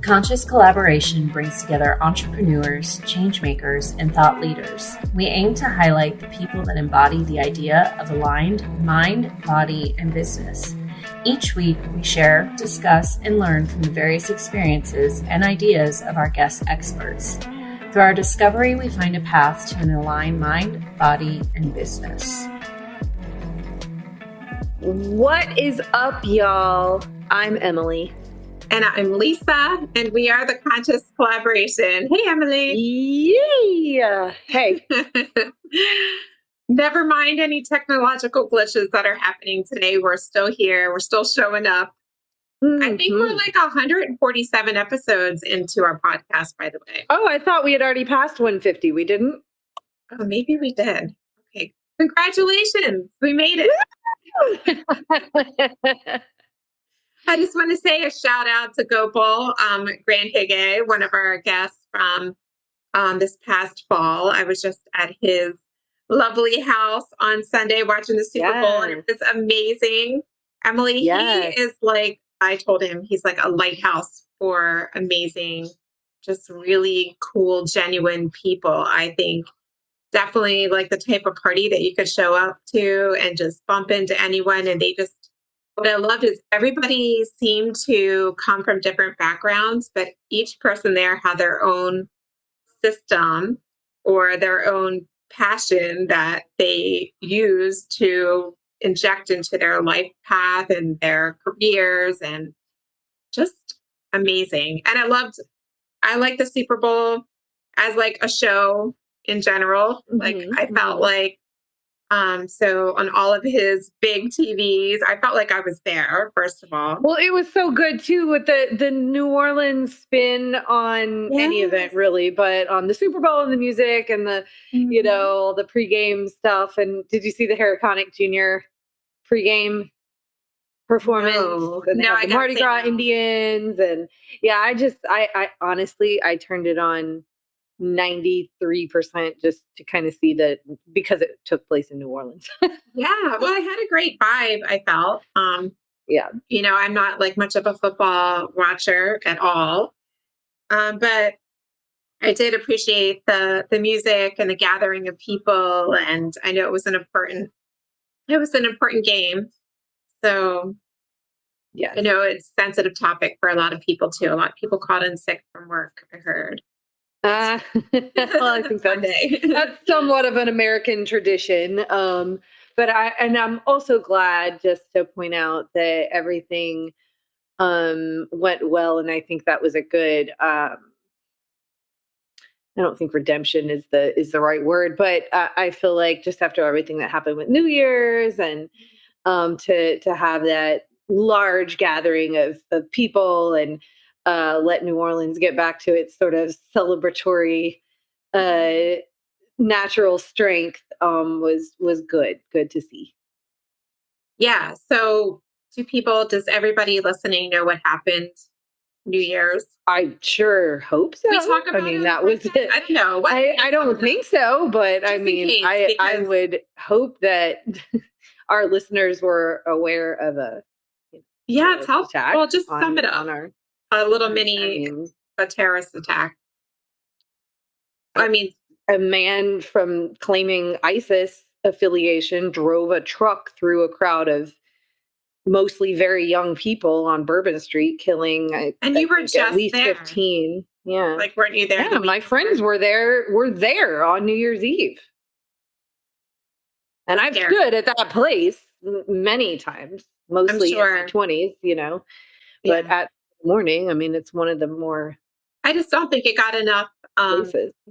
Conscious collaboration brings together entrepreneurs, changemakers, and thought leaders. We aim to highlight the people that embody the idea of aligned mind, body, and business. Each week, we share, discuss, and learn from the various experiences and ideas of our guest experts. Through our discovery, we find a path to an aligned mind, body, and business. What is up, y'all? I'm Emily. And I'm Lisa, and we are the Conscious Collaboration. Hey, Emily. Yeah. Hey. Never mind any technological glitches that are happening today. We're still here. We're still showing up. Mm-hmm. I think we're like 147 episodes into our podcast, by the way. Oh, I thought we had already passed 150. We didn't? Oh, maybe we did. Okay. Congratulations. We made it. I just want to say a shout out to Gopal Grand Hige, one of our guests from this past fall. I was just at his lovely house on Sunday watching the Super Bowl, and it was amazing. Emily, he is like, I told him, he's like a lighthouse for amazing, just really cool, genuine people. I think definitely like the type of party that you could show up to and just bump into anyone, and they just, what I loved is everybody seemed to come from different backgrounds, but each person there had their own system or their own passion that they use to inject into their life path and their careers, and just amazing. And I like the Super Bowl as like a show in general. Like I felt like, so on all of his big TVs, I felt like I was there, first of all. Well, it was so good too with the New Orleans spin on any event really, but on the Super Bowl and the music and the, you know, the pregame stuff. And did you see the Harriconic Jr. pregame performance? No, the Mardi Gras Indians. And I honestly, I turned it on 93% just to kind of see that, because it took place in New Orleans. Yeah, well, I had a great vibe, I felt. You know, I'm not like much of a football watcher at all, but I did appreciate the music and the gathering of people, and I know it was an important game. So yeah, I know it's a sensitive topic for a lot of people too. A lot of people called in sick from work, I heard. Well, I think that's somewhat of an American tradition. But I'm also glad just to point out that everything went well, and I think that was a good. I don't think redemption is the right word, but I feel like just after everything that happened with New Year's, and to have that large gathering of people and let New Orleans get back to its sort of celebratory natural strength was good to see. Yeah. So does everybody listening know what happened New Year's? I sure hope so. We talk about that was it. I don't know. I don't think so, but I mean, I would hope that our listeners were aware of a it's helpful. Well, just sum it up. A little a terrorist attack. I mean, a man from claiming ISIS affiliation drove a truck through a crowd of mostly very young people on Bourbon Street, killing you were just at least there. 15. Yeah. Like, weren't you there? Yeah, my friends were there on New Year's Eve. And I've stood at that place many times, mostly in my 20s, you know. But at the morning, I mean, it's one of the more... I just don't think it got enough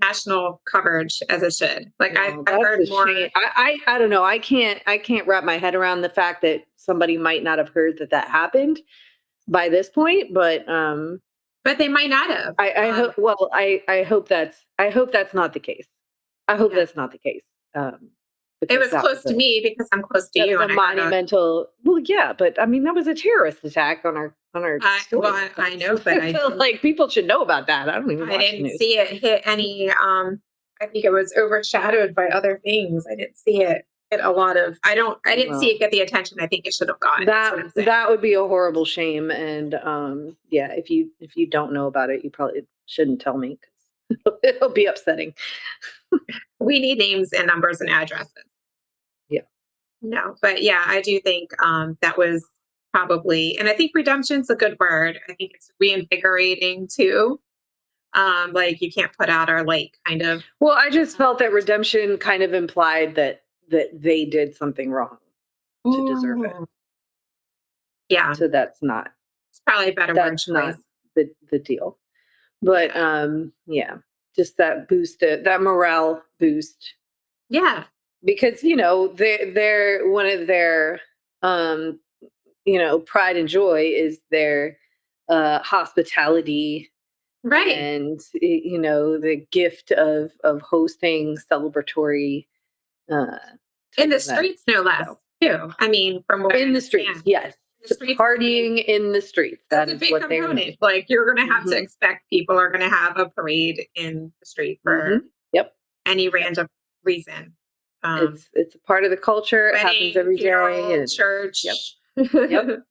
national coverage as it should. Like, no, I've heard more. I don't know. I can't wrap my head around the fact that somebody might not have heard that happened by this point, but they might not have. I hope. Well, I hope that's not the case. I hope that's not the case. It was close to me because I'm close to you. It was a monumental. Well, yeah, but I mean, that was a terrorist attack on our story. Well, I know, but I feel like people should know about that. I didn't see it hit any. I think it was overshadowed by other things. I didn't see it get a lot of, I didn't see Well, it get the attention I think it should have gotten. That's what I'm saying. that would be a horrible shame. And yeah, if you don't know about it, you probably shouldn't tell me, 'cause it'll be upsetting. We need names and numbers and addresses. Yeah. No, but yeah, I do think that was probably, and I think redemption's a good word. I think it's reinvigorating too. Like you can't put out our light kind of. Well, I just felt that redemption kind of implied that they did something wrong to deserve it. Yeah, So that's not it's probably a better word not choice. the deal. But yeah, just that boost, that morale boost, Yeah, because they're one of their um pride and joy is their hospitality, right. and the gift of hosting celebratory In type the events. streets, no less, So, too. I mean, from what I in the streets, understand. yes. The streets, Partying in the streets. that's That a is big what they are known. component. Like you're going to have to Mhm. expect people are going to have a parade in the street for Yep. any random reason. It's a part of the culture. It happens Wedding, every day. funeral, And church, Yep.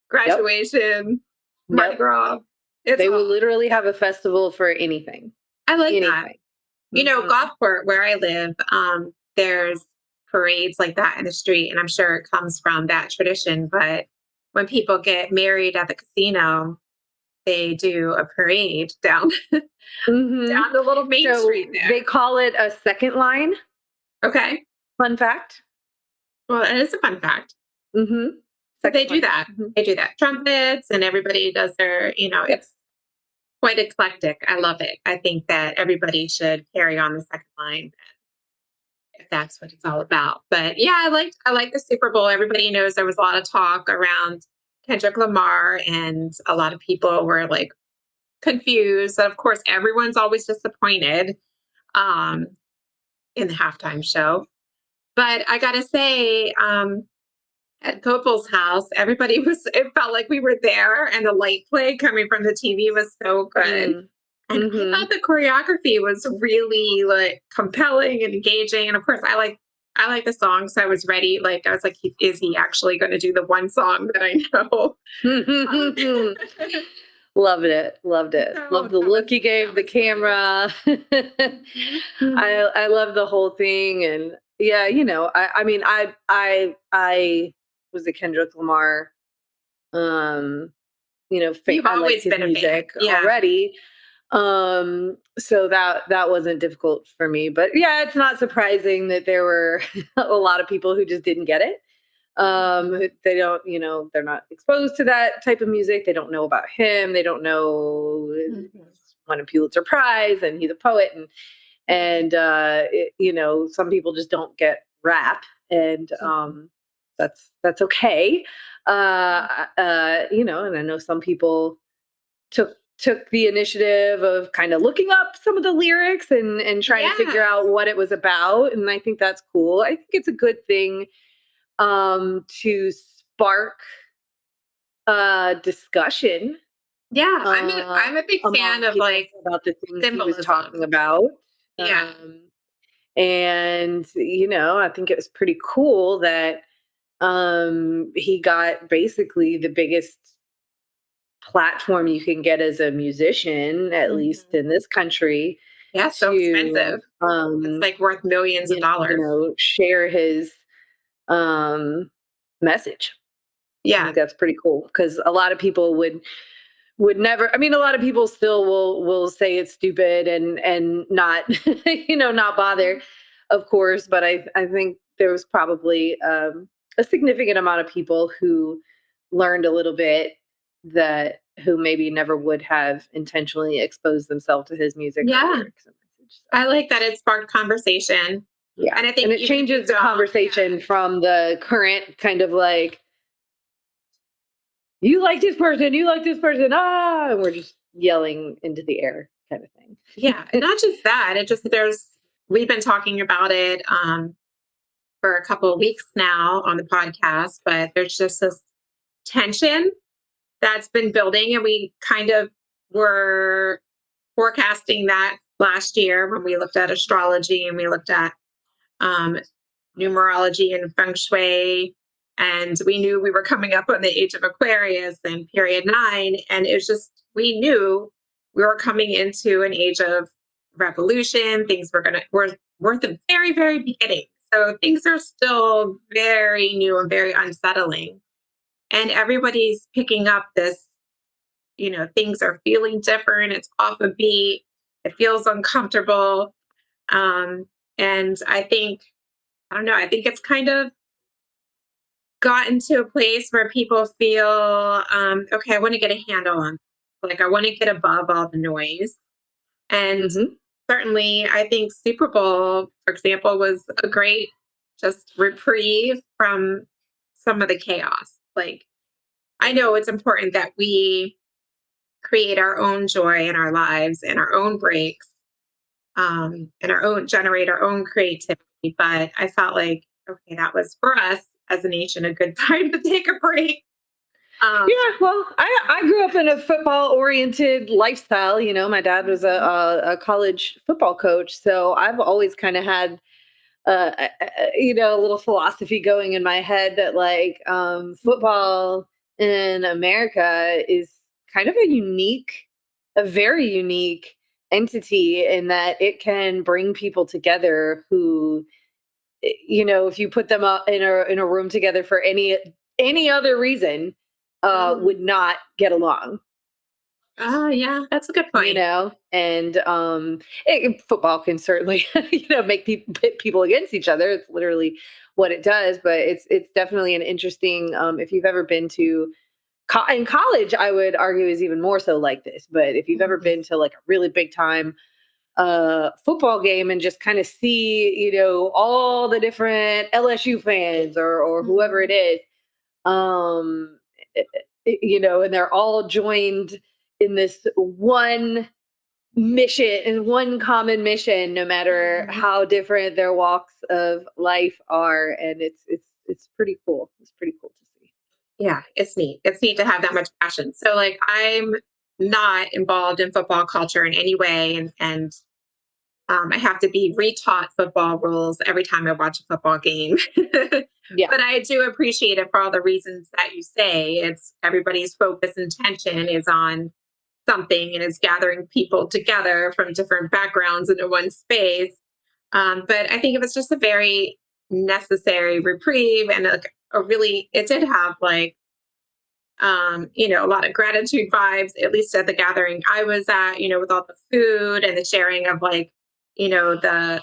graduation, Mardi Yep. Gras. It's They will all. literally have a festival for anything. I like that. Anything. Mhm. Gulfport, where I live, there's parades like that in the street, and I'm sure it comes from that tradition. But when people get married at the casino, they do a parade down Mhm. down the little main So street there. they call it a second line. Okay. Fun fact. Well, it is a fun fact. Mm-hmm. But they do that. They do that. Trumpets and everybody does their, it's quite eclectic. I love it. I think that everybody should carry on the second line if that's what it's all about. But yeah, I like the Super Bowl. Everybody knows there was a lot of talk around Kendrick Lamar, and a lot of people were like confused. Of course, everyone's always disappointed um, in the halftime show. But I gotta say, at Copel's house, everybody it felt like we were there, and the light play coming from the TV was so good. And I thought the choreography was really like compelling and engaging. And of course, I like the song, so I was ready. Like I was like, is he actually going to do the one song that I know? Loved it. Loved it. No, Loved the look he gave the camera. I love the whole thing. And yeah, I mean, I was a Kendrick Lamar, You've I liked always his been a fan. music Yeah. already. So that wasn't difficult for me. But yeah, it's not surprising that there were a lot of people who just didn't get it. They don't, they're not exposed to that type of music. They don't know about him. They don't know won a Pulitzer Prize and he's a poet, and some people just don't get rap, and that's okay. And I know some people took the initiative of kind of looking up some of the lyrics and trying to figure out what it was about, and I think that's cool. I think it's a good thing to spark discussion. Yeah, I'm a big fan of like about the things symbolism. he was talking about. Yeah. And I think it was pretty cool that he got basically the biggest platform you can get as a musician, at least in this country. Yeah, so expensive. It's like worth millions of dollars. Share his message. I think that's pretty cool, because a lot of people would never. I mean, a lot of people still will say it's stupid and not not bother, of course. But I think there was probably a significant amount of people who learned a little bit, that who maybe never would have intentionally exposed themselves to his music. Yeah, I like that it sparked conversation. Yeah, and I think it changes the conversation from the current kind of like, you like this person, and we're just yelling into the air kind of thing. Yeah, and not just that. We've been talking about it for a couple of weeks now on the podcast, but there's just this tension that's been building, and we kind of were forecasting that last year when we looked at astrology and we looked at numerology and Feng Shui. And we knew we were coming up on the age of Aquarius and period 9. And it was just, we knew we were coming into an age of revolution. Things were the very, very beginning. So things are still very new and very unsettling. And everybody's picking up this, things are feeling different. It's off a beat. It feels uncomfortable. And I don't know, I think it's kind of gotten to a place where people feel, okay, I want to get a handle on, like, I want to get above all the noise. And Mhm. certainly, I think Super Bowl, for example, was a great just reprieve from some of the chaos. Like, I know it's important that we create our own joy in our lives and our own breaks, and our own generate our own creativity. But I felt like, okay, that was for us as a nation a good time to take a break. Um, Yeah, well, I grew up in a football oriented lifestyle. My dad was a college football coach, so I've always kind of had a little philosophy going in my head that, like, football in America is kind of a very unique entity in that it can bring people together who, if you put them up in a room together for any other reason, mm, would not get along. oh yeah, that's a good point. And football can certainly make people pit people against each other. It's literally what it does, but it's definitely an interesting, if you've ever been to in college, I would argue is even more so like this. But if you've ever Mhm, been to like a really big time football game and just kind of see, all the different LSU fans or whoever it mhm, is, um and they're all joined in this one mission and one common mission, no matter mhm. how different their walks of life are, and it's pretty cool. It's pretty cool to see. Yeah, it's neat. It's neat to have that much passion. So, like, I'm not involved in football culture in any way, and I have to be retaught football rules every time I watch a football game. Yeah. But I do appreciate it for all the reasons that you say. It's everybody's focus and tension is on something and is gathering people together from different backgrounds into one space. But I think it was just a very necessary reprieve, and it did have, like, a lot of gratitude vibes, at least at the gathering I was at, with all the food and the sharing of, like, the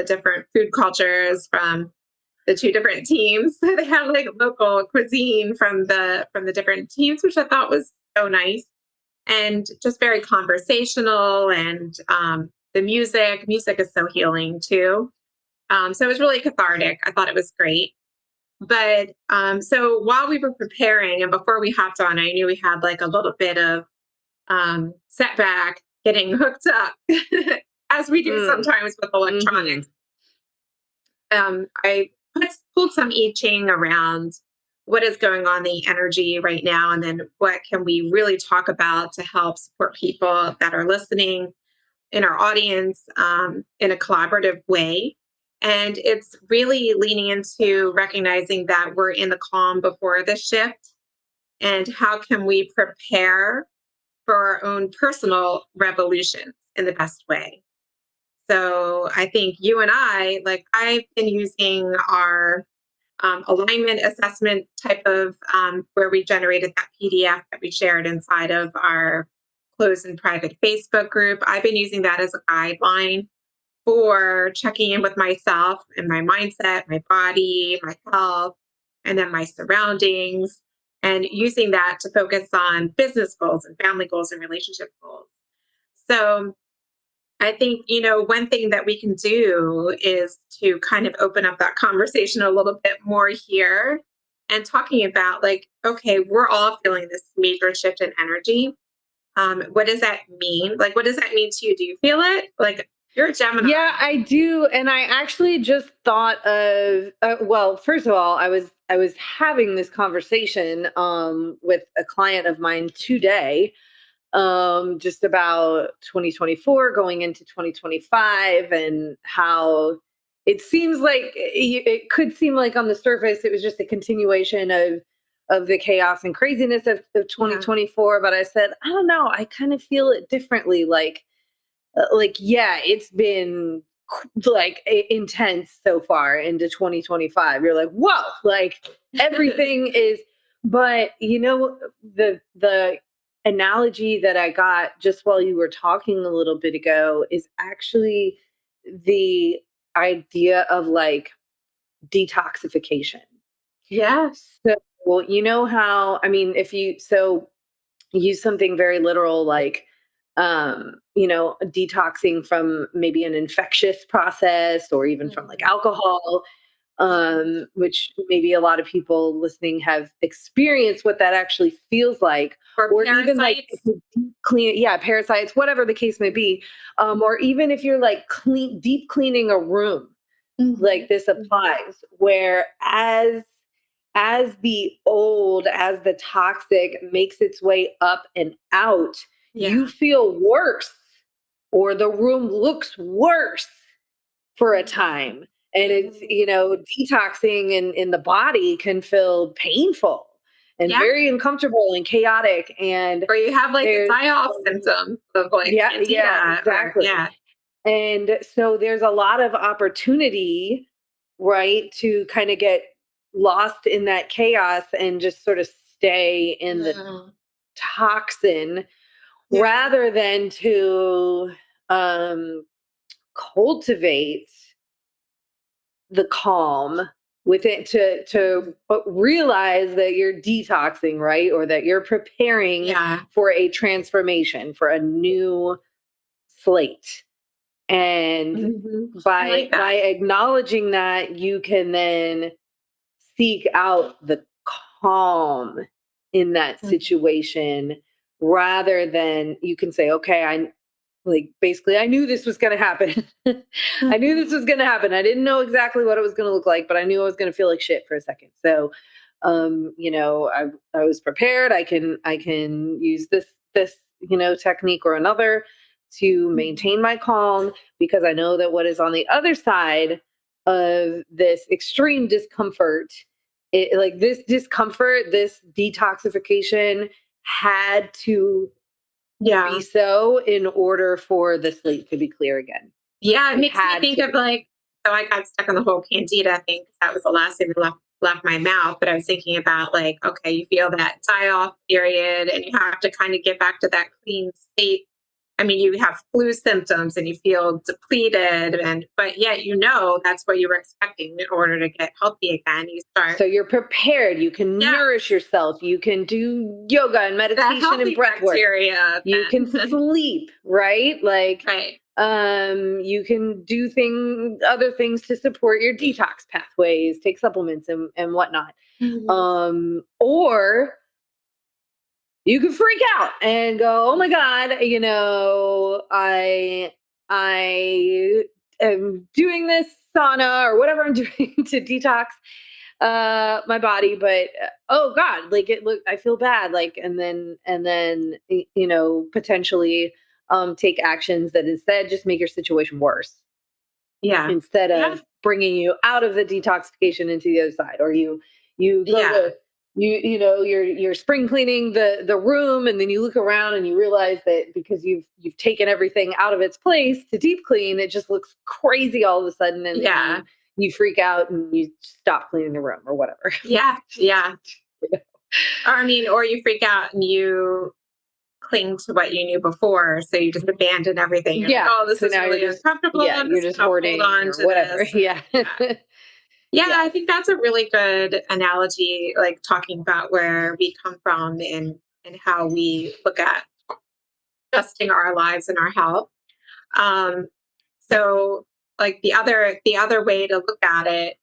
different food cultures from the two different teams. They had, like, local cuisine from the different teams, which I thought was so nice and just very conversational. And the music is so healing too. So it was really cathartic. I thought it was great. But so while we were preparing and before we hopped on, I knew we had, like, a little bit of setback getting hooked up, as we do Mm. sometimes with Hmm. electronics. I pulled some I Ching around what is going on in the energy right now, and then what can we really talk about to help support people that are listening in our audience, in a collaborative way. And it's really leaning into recognizing that we're in the calm before the shift, and how can we prepare for our own personal revolutions in the best way. So I think you and I, like, I've been using our alignment assessment type of, where we generated that PDF that we shared inside of our closed and private Facebook group. I've been using that as a guideline for checking in with myself and my mindset, my body, my health, and then my surroundings, and using that to focus on business goals and family goals and relationship goals. So I think, one thing that we can do is to kind of open up that conversation a little bit more here and talking about, like, okay, we're all feeling this major shift in energy. What does that mean? Like, what does that mean to you? Do you feel it? Like, you're a Gemini. Yeah, I do, and I actually just thought of, well, first of all, I was having this conversation with a client of mine today, just about 2024 going into 2025 and how it seems like it could seem like on the surface it was just a continuation of the chaos and craziness of Yeah. 2024. But I said, I don't know, I kind of feel it differently. Like yeah, it's been like intense so far into 2025. You're like, whoa, like everything is. But the analogy that I got just while you were talking a little bit ago is actually the idea of like detoxification. Yes. So, well, you know how, I mean, if you use something very literal like detoxing from maybe an infectious process or even from like Mhm. alcohol, Mhm. which maybe a lot of people listening have experienced what that actually feels like, Or or even like if parasites. you deep clean, yeah, parasites, whatever the case may be, or even if you're like deep cleaning a room, like Mhm. this Mhm. applies, where as the toxic makes its way up and out, you Yeah. feel worse, or the room looks worse for a Mhm. time. And it's, Mhm. detoxing in the body can feel painful and Yeah. very uncomfortable and chaotic. And Or you have like the there's, die-off symptoms of like yeah, yeah, candida or exactly. yeah. And so there's a lot of opportunity, right, to kind of get lost in that chaos and just sort of stay in the Mm. toxin Yeah. rather than to cultivate the calm with it, to realize that you're detoxing, right, or that you're preparing Yeah. for a transformation, for a new slate. And Mhm. I by like that. acknowledging that, you can then seek out the calm in that Mhm. situation, rather than you can say, okay, I like basically I knew this was going to happen. I knew this Mhm. was going to happen. I didn't know exactly what it was going to look like, but I knew I was going to feel like shit for a second. So I was prepared. I can use this technique or another to Mhm. maintain my calm, because I know that what is on the other side of this extreme discomfort, like this discomfort, this detoxification had to be Yeah. so in order for the slate to be clear again. Yeah, it It makes me had think to of be. like, so I got stuck on the whole candida thing because that was the last thing that left my mouth. But I was thinking about like, okay, you feel that die off period and you have to kind of get back to that clean state. I mean, you have flu symptoms and you feel depleted, and but yet that's what you were expecting in order to get healthy again. You start, So you're prepared. You can yeah, nourish yourself. You can do yoga and the meditation and healthy breath work. bacteria You can then. sleep, right? Like, Right. you can do other things to support your detox pathways, take supplements and whatnot. Mhm. Or you could freak out and go, "Oh my Mhm. god, I am doing this sauna or whatever I'm doing to detox my body, but oh god, like I feel bad, like, and then potentially take actions that instead just make your situation worse, Yeah. instead Yeah. of bringing you out of the detoxification into the other side. Or you go Yeah. to you're spring cleaning the room, and then you look around and you realize that because you've taken everything out of its place to deep clean, it just looks crazy all of a sudden, and then Yeah. you freak out and you stop cleaning the room or whatever. Yeah. Yeah. You know? Or I mean, or you freak out and you cling to what you knew before. So you just abandon everything. You're like, Yeah, oh, this so is now really uncomfortable. I'm you're just just going to hold hoarding on or to whatever. this. Yeah. Yeah. Yeah. I Yes. think that's a really good analogy, like talking about where we come from and how we look at adjusting our lives and our health. Um, so like the other way to look at it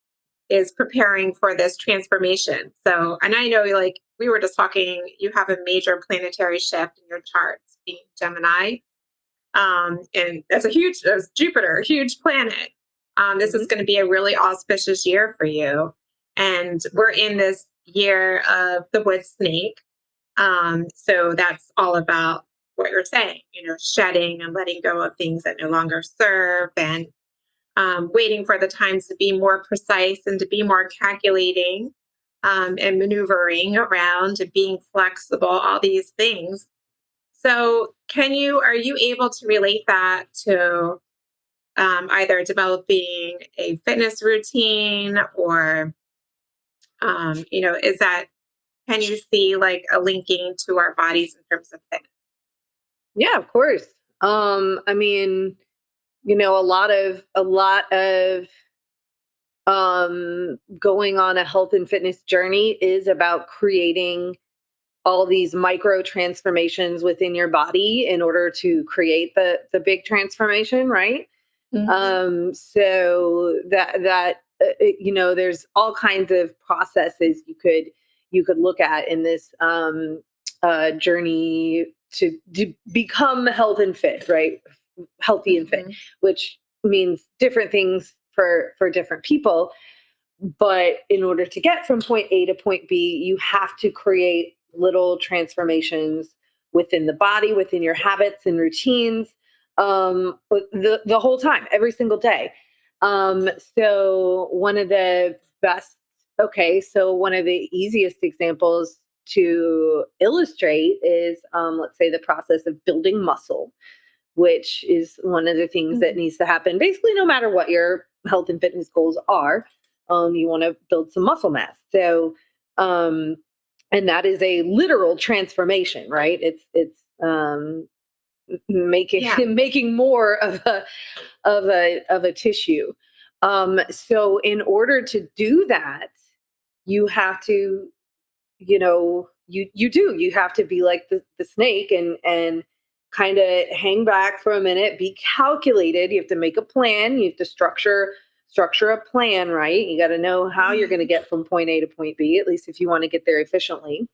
is preparing for this transformation. So, and I know like we were just talking, you have a major planetary shift in your charts being Gemini. And that's Jupiter, a huge planet. This is Mhm. going to be a really auspicious year for you. And we're in this year of the wood snake. So that's all about what you're saying, shedding and letting go of things that no longer serve, and waiting for the times to be more precise and to be more calculating, and maneuvering around and being flexible, all these things. So are you able to relate that to either developing a fitness routine or, can you see like a linking to our bodies in terms of fitness? Yeah, of course. I mean, a lot of going on a health and fitness journey is about creating all these micro transformations within your body in order to create the big transformation, right? Mhm. So there's all kinds of processes you could look at in this journey to become health and fit, right? Healthy and fit, Mhm. which means different things for different people. But in order to get from point A to point B, you have to create little transformations within the body, within your habits and routines, the whole time, every single day. Um, so one of the best, so one of the easiest examples to illustrate is, let's say, the process of building muscle, which is one of the things that Mhm. needs to happen basically no matter what your health and fitness goals are. You want to build some muscle mass. So, um, and that is a literal transformation, right? It's making Yeah. making more of a tissue. So in order to do that, you have to, you have to be like the snake and kind of hang back for a minute, be calculated. You have to make a plan. You have to structure a plan, right? You got to know how you're going to get from point A to point B, at least if you want to get there efficiently.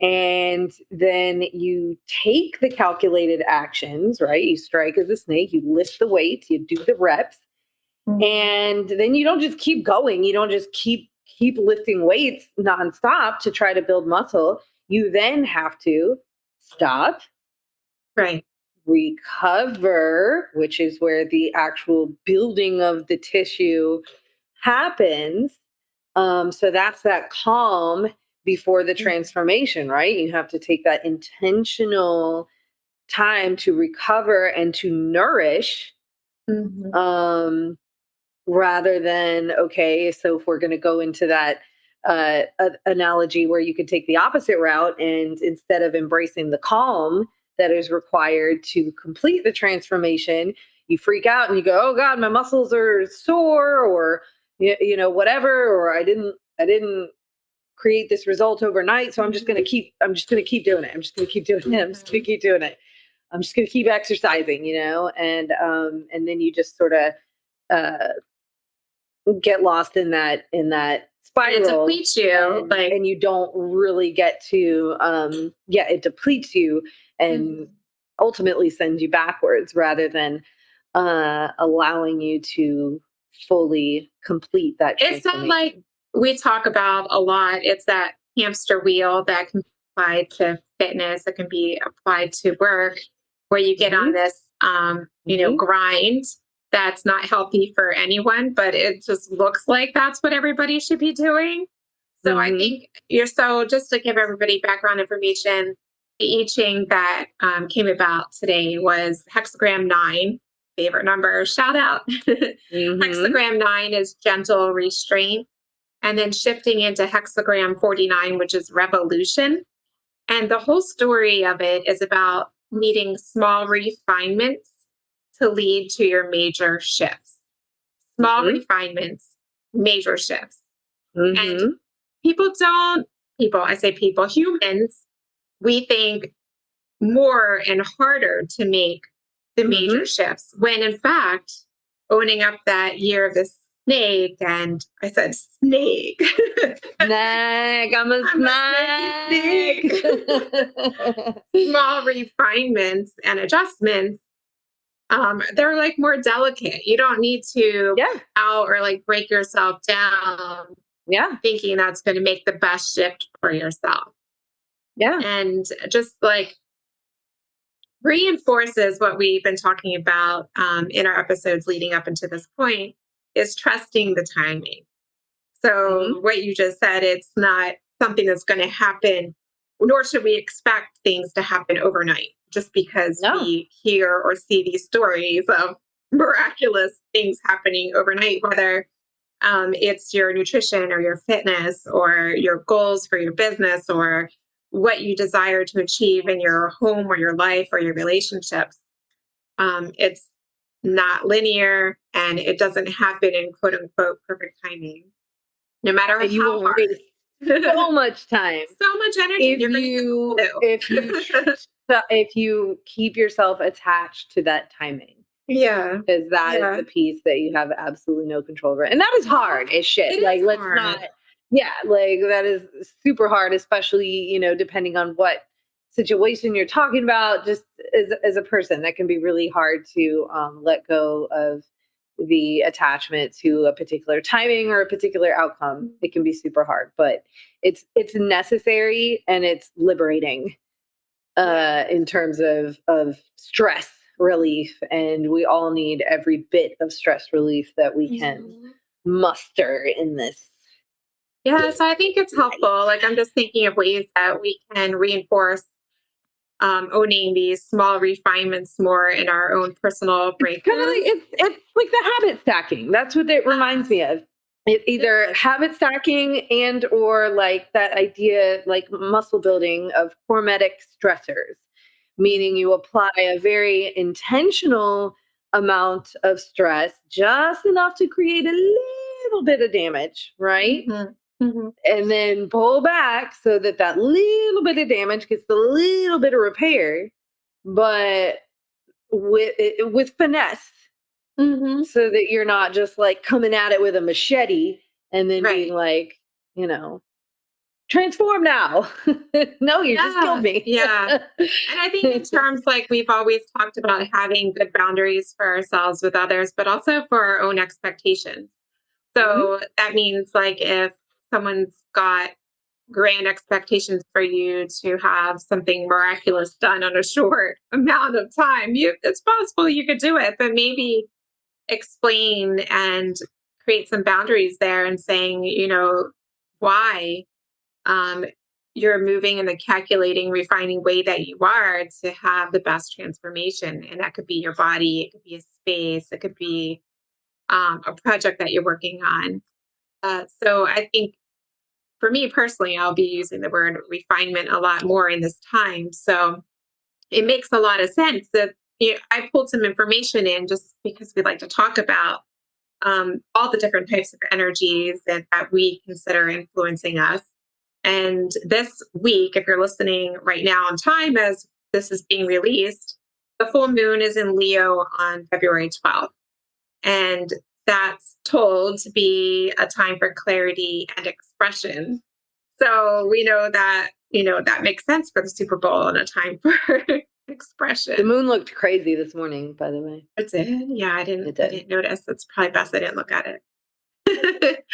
And then you take the calculated actions, right? You strike as a snake, you lift the weights, you do the reps, Mhm. and then you don't just keep going. You don't just keep lifting weights nonstop to try to build muscle. You then have to stop, Right. recover, which is where the actual building of the tissue happens. So that's that calm before the Mhm. transformation, right? You have to take that intentional time to recover and to nourish, Mhm. um, rather than, okay, so if we're going to go into that analogy where you could take the opposite route, and instead of embracing the calm that is required to complete the transformation, you freak out and you go, oh God, my muscles are sore, or whatever, or I didn't create this result overnight, so I'm just going to keep doing it. I'm just going to keep doing it. I'm just going to Mhm. keep doing it. I'm just going to keep exercising, and then you just sort of uh, get lost in that And it spiral, depletes you, and like. and you don't really get to, it depletes you and Mhm. ultimately sends you backwards rather than allowing you to fully complete that It's not like transformation. we talk about a lot. It's that hamster wheel that can be applied to fitness, that can be applied to work, where you get on Hmm. this, Hmm. grind that's not healthy for anyone, but it just looks like that's what everybody should be doing. So I Hmm. think just to give everybody background information, the I Ching that came about today was hexagram 9, favorite number, shout out. Hmm. Hexagram 9 is gentle restraint. And then shifting into hexagram 49, which is revolution. And the whole story of it is about needing small refinements to lead to your major shifts. Small Hmm. refinements, major shifts. And Hmm. people don't, I say people, humans, we think more and harder to make the major Hmm. shifts when in fact owning up that year of the snake, and I said snake. Snack. I'm a I'm a snaky snack. snake. Small refinements and adjustments, they're like more delicate. You don't need to Yeah. out or like break yourself down Yeah. thinking that's going to make the best shift for yourself. Yeah. And just like reinforces what we've been talking about in our episodes leading up into this point. is trusting the timing. So what you just said, it's not something that's going to happen, nor should we expect things to happen overnight just because No. we hear or see these stories of miraculous things happening overnight, whether it's your nutrition or your fitness or your goals for your business or what you desire to achieve in your home or your life or your relationships. It's not linear and it doesn't happen in quote unquote perfect timing, no matter And you how will hard. waste so much time So much energy. if if you keep yourself attached to that timing. Yeah. Because that is Yeah. the piece that you have absolutely no control over. And that is hard as shit. It Like, is let's hard. not, yeah, like that is super hard, especially, you know, depending on what situation you're talking about, just as a person, that can be really hard to let go of the attachment to a particular timing or a particular outcome. It can be super hard, but it's necessary and it's liberating in terms of stress relief, and we all need every bit of stress relief that we can muster in this. Yeah, so I think it's helpful. Like I'm just thinking of ways that we can reinforce owning these small refinements more in our own personal It's kind of breakthroughs. like it's like the habit stacking. That's what it reminds me of. It either habit stacking and or like that idea like muscle building of hormetic stressors, meaning you apply a very intentional amount of stress, just enough to create a little bit of damage, right? And then pull back so that that little bit of damage gets a little bit of repair, but with finesse, so that you're not just like coming at it with a machete and then being like, you know, transform now. No, you just killed me. Yeah. And I think in terms like we've always talked about having good boundaries for ourselves with others, but also for our own expectations. So that means like if someone's got grand expectations for you to have something miraculous done on a short amount of time, it's possible you could do it, but maybe explain and create some boundaries there and saying, you know, why um, you're moving in the calculating, refining way that you are to have the best transformation. And that could be your body, it could be a space, it could be a project that you're working on. So I think for me personally, I'll be using the word refinement a lot more in this time. So it makes a lot of sense that I pulled some information in just because we like to talk about all the different types of energies that we consider influencing us. And this week, if you're listening right now on time as this is being released, the full moon is in Leo on February 12th. And that's told to be a time for clarity and expression. So we know that, that makes sense for the Super Bowl and a time for expression. The moon looked crazy this morning, by the way. It did? Yeah, I didn't notice. It's probably best I didn't look at it.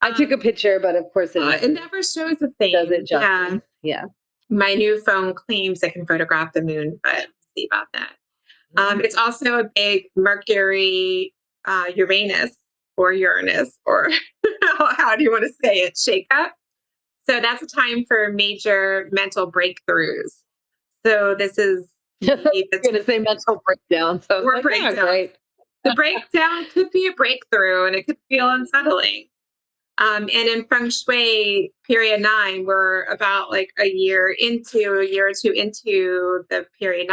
I took a picture, but of course it never shows a thing. Does it justice? Yeah. My new phone claims it can photograph the moon, but we'll see about that. It's also a big Mercury, Uranus, or how do you want to say it, shakeup. So that's a time for major mental breakthroughs. So this is I'm going to say mental breakdown. So or breakdown. Right. The breakdown could be a breakthrough, and it could feel unsettling. And in Feng Shui, period 9, we're about like a year or two into the period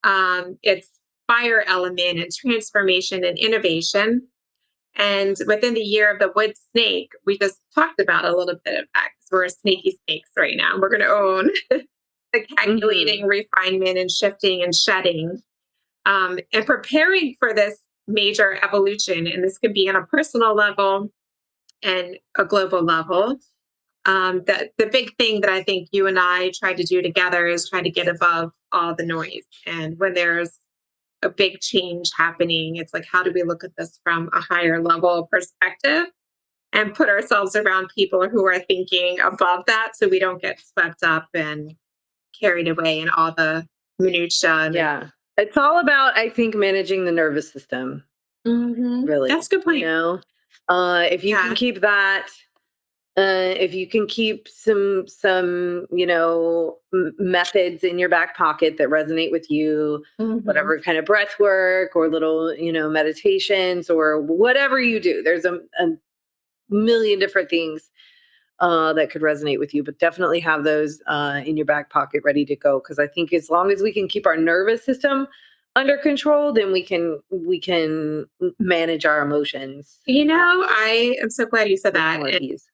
9. It's fire element and transformation and innovation. And within the year of the wood snake, we just talked about a little bit of that because we're snaky snakes right now. We're going to own the calculating, refinement, and shifting and shedding, and preparing for this major evolution. And this can be on a personal level and a global level. The big thing that I think you and I try to do together is try to get above all the noise. And when there's a big change happening, it's like, how do we look at this from a higher level perspective and put ourselves around people who are thinking above that so we don't get swept up and carried away in all the minutia. Yeah. It's all about, I think, managing the nervous system. really. That's a good point. If you can keep that, if you can keep some methods in your back pocket that resonate with you, whatever kind of breath work or little meditations or whatever you do, there's a million different things that could resonate with you, but definitely have those in your back pocket ready to go, because I think as long as we can keep our nervous system under control, then we can manage our emotions. I am so glad you said that. More at ease.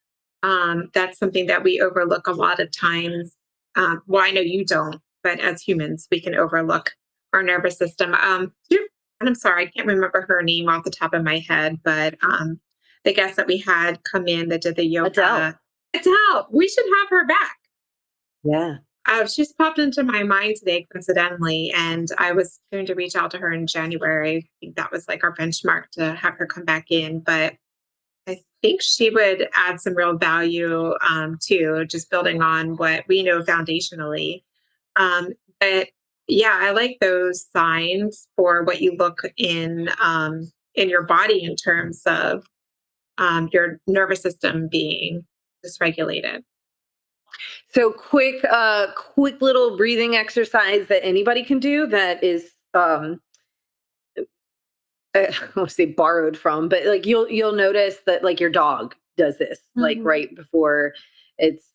That's something that we overlook a lot of times. Well, I know you don't, but as humans, we can overlook our nervous system. And I'm sorry, I can't remember her name off the top of my head, but the guest that we had come in that did the yoga. Adele. We should have her back. Yeah. She's popped into my mind today, coincidentally, and I was going to reach out to her in January. I think that was like our benchmark to have her come back in, but I think she would add some real value too, just building on what we know foundationally. But yeah, I like those signs for what you look in your body in terms of your nervous system being dysregulated. So quick little breathing exercise that anybody can do that is I won't say borrowed from, but like you'll notice that like your dog does this like right before it's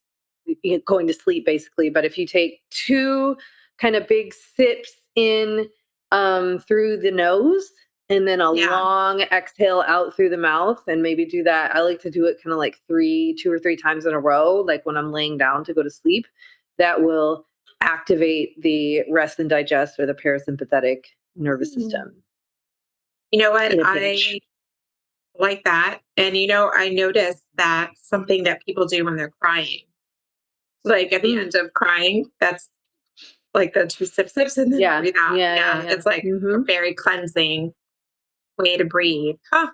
going to sleep, basically. But if you take 2 kind of big sips in through the nose and then a long exhale out through the mouth, and maybe do that. I like to do it kind of like 2 or 3 times in a row, like when I'm laying down to go to sleep. That will activate the rest and digest, or the parasympathetic nervous system. You know what? I like that. And, I noticed that something that people do when they're crying, like at the end of crying, that's like the 2 sips and then breathe out. Yeah. It's like a very cleansing way to breathe. Huh.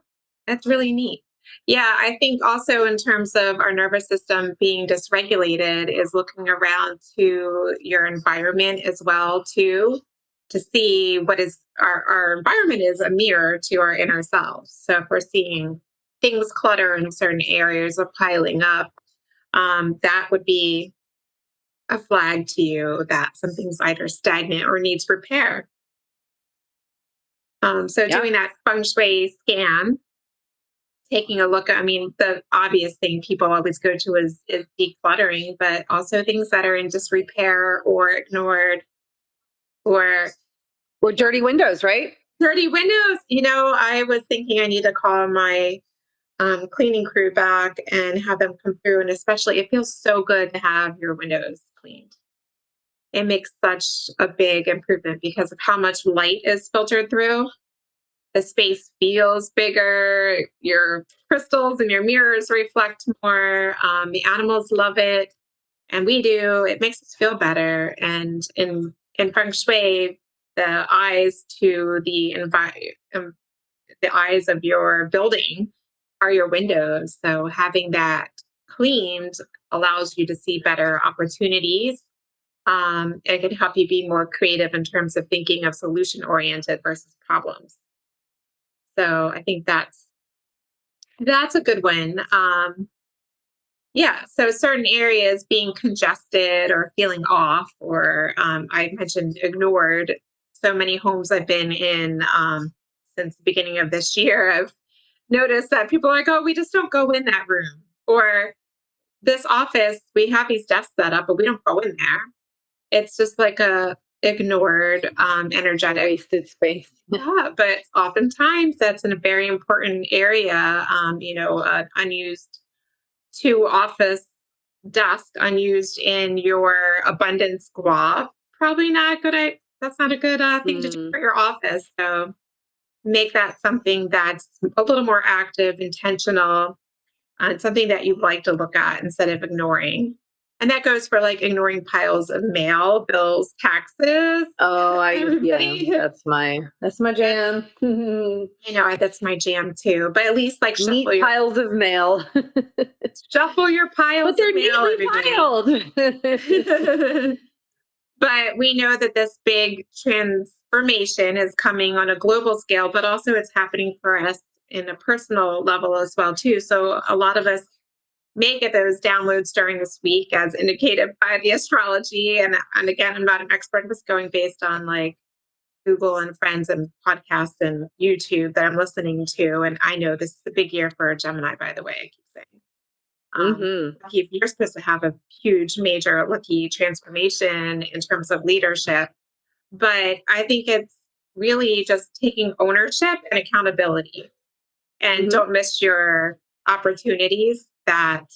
That's really neat. Yeah. I think also in terms of our nervous system being dysregulated is looking around to your environment as well, too, to see what is our environment is a mirror to our inner selves. So if we're seeing things clutter in certain areas or piling up, that would be a flag to you that something's either stagnant or needs repair. So doing that Feng Shui scan, taking a look, the obvious thing people always go to is decluttering, but also things that are in disrepair or ignored or dirty windows, right? Dirty windows. I was thinking I need to call my cleaning crew back and have them come through. And especially, it feels so good to have your windows cleaned. It makes such a big improvement because of how much light is filtered through. The space feels bigger. Your crystals and your mirrors reflect more. The animals love it, and we do. It makes us feel better. And in Feng Shui, the eyes to the eyes of your building are your windows. So having that cleaned allows you to see better opportunities. It can help you be more creative in terms of thinking of solution oriented versus problems. So I think that's a good one. So certain areas being congested or feeling off, or I mentioned ignored. So many homes I've been in since the beginning of this year, I've noticed that people are like, oh, we just don't go in that room. Or this office, we have these desks set up, but we don't go in there. It's just like a ignored, energetic wasted space. Yeah, but oftentimes that's in a very important area. Unused 2 office desk unused in your abundance squad. Probably not good. That's not a good thing to do for your office. So make that something that's a little more active, intentional, and something that you'd like to look at instead of ignoring. And that goes for like ignoring piles of mail, bills, taxes. Oh, that's my jam. I know that's my jam too. But at least like shuffle your piles of mail. Shuffle your piles. But they're neatly piled. But we know that this big transformation is coming on a global scale, but also it's happening for us in a personal level as well too. So a lot of us may get those downloads during this week as indicated by the astrology. And again, I'm not an expert, just going based on like Google and friends and podcasts and YouTube that I'm listening to. And I know this is a big year for Gemini, by the way, I keep saying. Lucky if you're supposed to have a huge, major, lucky transformation in terms of leadership. But I think it's really just taking ownership and accountability, and don't miss your opportunities. That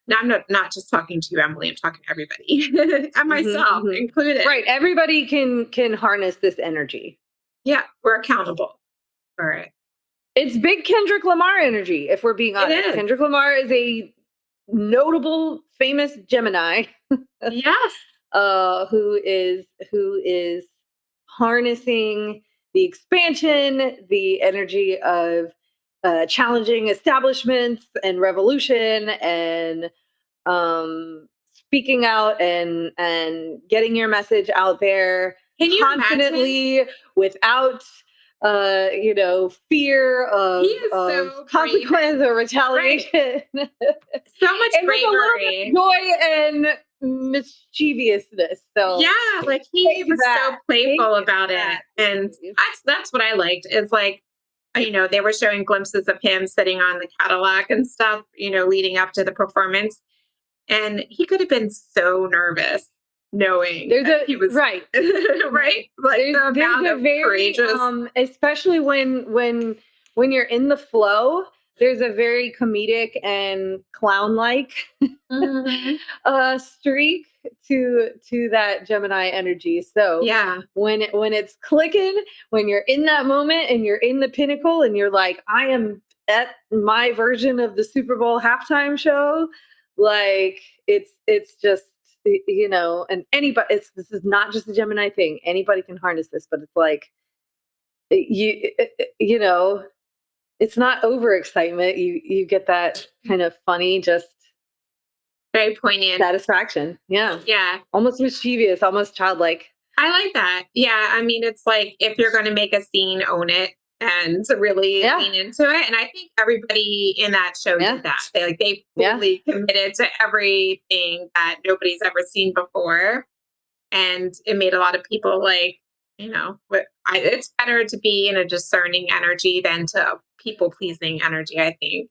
now I'm not just talking to you, Emily. I'm talking to everybody and myself included. Right. Everybody can harness this energy. Yeah, we're accountable for it. It's big Kendrick Lamar energy, if we're being honest. Kendrick Lamar is a notable, famous Gemini. Yes. Who is harnessing the expansion, the energy of challenging establishments and revolution, and speaking out and getting your message out there confidently without fear of so consequence or retaliation. Right. So much and bravery, with a little bit of joy and mischievousness. So yeah, like he was so playful about it, and that's what I liked. Is like, they were showing glimpses of him sitting on the Cadillac and stuff, leading up to the performance, and he could have been so nervous knowing he was right. Right, like there's the amount a of very courageous, especially when you're in the flow. There's a very comedic and clown-like streak to that Gemini energy. So yeah, when it's clicking, when you're in that moment and you're in the pinnacle and you're like, I am at my version of the Super Bowl halftime show, like it's just and anybody, this is not just a Gemini thing. Anybody can harness this, but it's like it's not overexcitement. You get that kind of funny, just very poignant satisfaction. Yeah. Yeah. Almost mischievous, almost childlike. I like that. Yeah. I mean, it's like if you're going to make a scene, own it and really lean into it. And I think everybody in that show did that. They fully committed to everything that nobody's ever seen before. And it made a lot of people like, it's better to be in a discerning energy than to people pleasing energy, I think.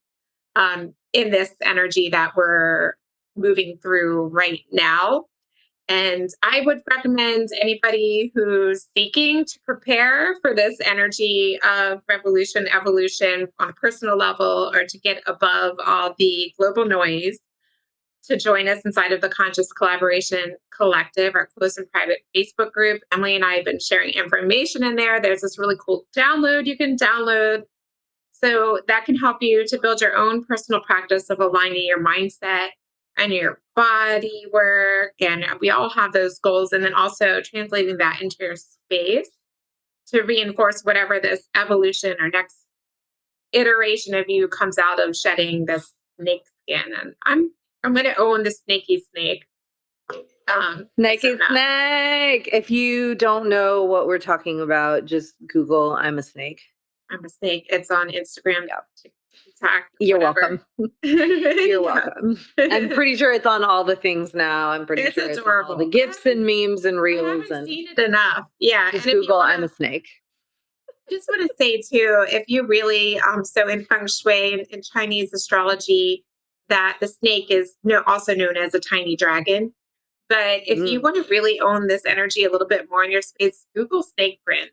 In this energy that we're moving through right now. And I would recommend anybody who's seeking to prepare for this energy of revolution, evolution on a personal level, or to get above all the global noise, to join us inside of the Conscious Collaboration Collective, our close and private Facebook group. Emily and I have been sharing information in there. There's this really cool download you can download. So that can help you to build your own personal practice of aligning your mindset and your body work. And we all have those goals. And then also translating that into your space to reinforce whatever this evolution or next iteration of you comes out of shedding this snake skin. And I'm going to own the snaky snake. Snaky snake. If you don't know what we're talking about, just Google "I'm a snake." I'm a snake. It's on Instagram. TikTok. You're welcome. You're welcome. I'm pretty sure it's on all the things now. I'm pretty sure it's on all the GIFs and memes and reels. I haven't seen it enough. Yeah. Just Google "I'm a snake." Just want to say too, if you really so in Feng Shui and Chinese astrology, that the snake is also known as a tiny dragon. But if you want to really own this energy a little bit more in your space, Google snake print.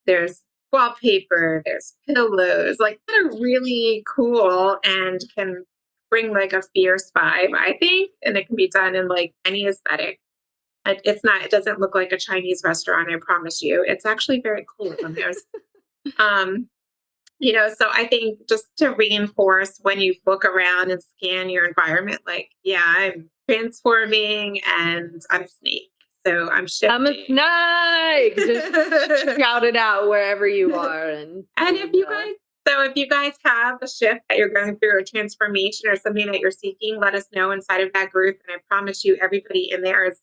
There's wallpaper, there's pillows, like that are really cool and can bring like a fierce vibe, I think. And it can be done in like any aesthetic. It doesn't look like a Chinese restaurant, I promise you. It's actually very cool. And there's, so I think just to reinforce when you look around and scan your environment, like, yeah, I'm transforming and I'm a snake. So I'm shifting. I'm a snake. Just shout it out wherever you are. And if you guys have a shift that you're going through, a transformation or something that you're seeking, let us know inside of that group. And I promise you, everybody in there is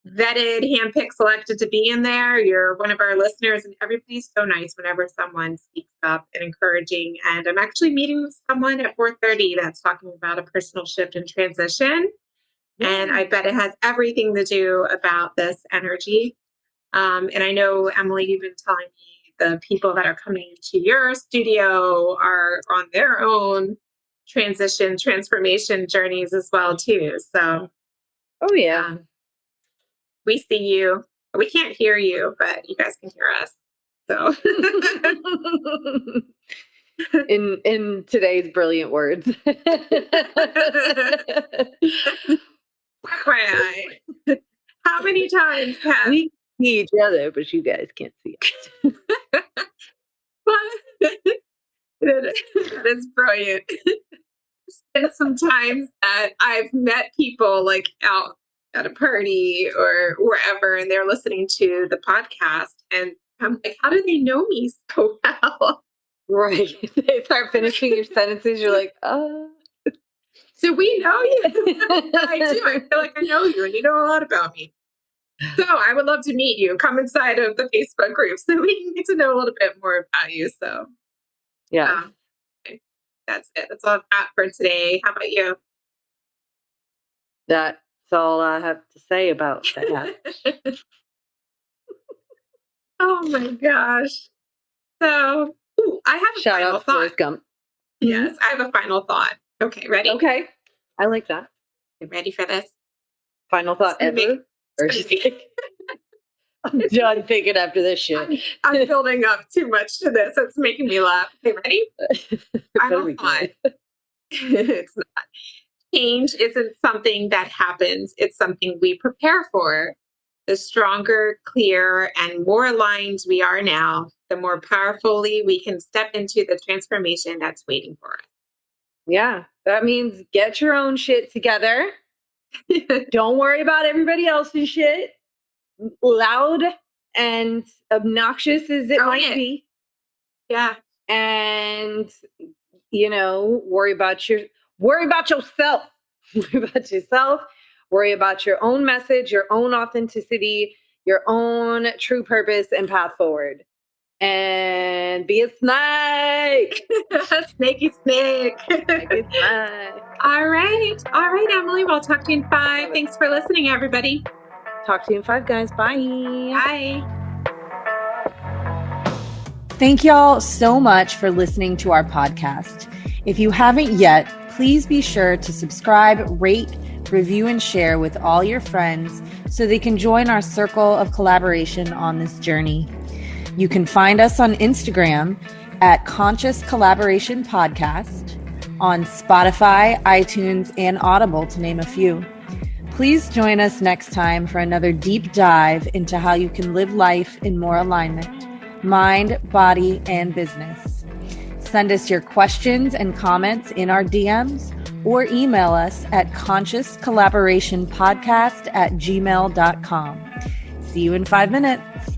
vetted, handpicked, selected to be in there. You're one of our listeners, and everybody's so nice whenever someone speaks up and encouraging. And I'm actually meeting with someone at 4:30 that's talking about a personal shift and transition. And I bet it has everything to do about this energy. And I know, Emily, you've been telling me the people that are coming to your studio are on their own transformation journeys as well, too. So, oh yeah. We see you. We can't hear you, but you guys can hear us. So, in today's brilliant words. How many times have we see each other, but you guys can't see us? That is brilliant. And sometimes I've met people like out at a party or wherever, and they're listening to the podcast, and I'm like, how do they know me so well? Right. They start finishing your sentences. You're like, So we know you. I do. I feel like I know you, and you know a lot about me. So I would love to meet you. Come inside of the Facebook group so we can get to know a little bit more about you. So yeah. Okay. That's it. That's all I've got for today. How about you? That's all I have to say about that. Oh my gosh. So I have a Shout final out to thought. Forrest Gump. Yes, I have a final thought. Okay, ready? Okay. I like that. You ready for this? Final thought ever? Or just I'm done thinking after this shit. I'm building up too much to this. It's making me laugh. Okay, ready? Final thought. It's not. Change isn't something that happens. It's something we prepare for. The stronger, clearer, and more aligned we are now, the more powerfully we can step into the transformation that's waiting for us. Yeah, that means get your own shit together. Don't worry about everybody else's shit. Loud and obnoxious as it might be. Yeah. And worry about yourself. Worry about yourself. Worry about your own message, your own authenticity, your own true purpose and path forward. And be a snake. Snakey snake. Snakey snake. All right, Emily. We'll talk to you in 5. Thanks for listening, everybody. Talk to you in 5, guys. Bye. Bye. Thank y'all so much for listening to our podcast. If you haven't yet, please be sure to subscribe, rate, review, and share with all your friends so they can join our circle of collaboration on this journey. You can find us on Instagram at Conscious Collaboration Podcast, on Spotify, iTunes, and Audible, to name a few. Please join us next time for another deep dive into how you can live life in more alignment, mind, body, and business. Send us your questions and comments in our DMs or email us at consciouscollaborationpodcast@gmail.com. See you in 5 minutes.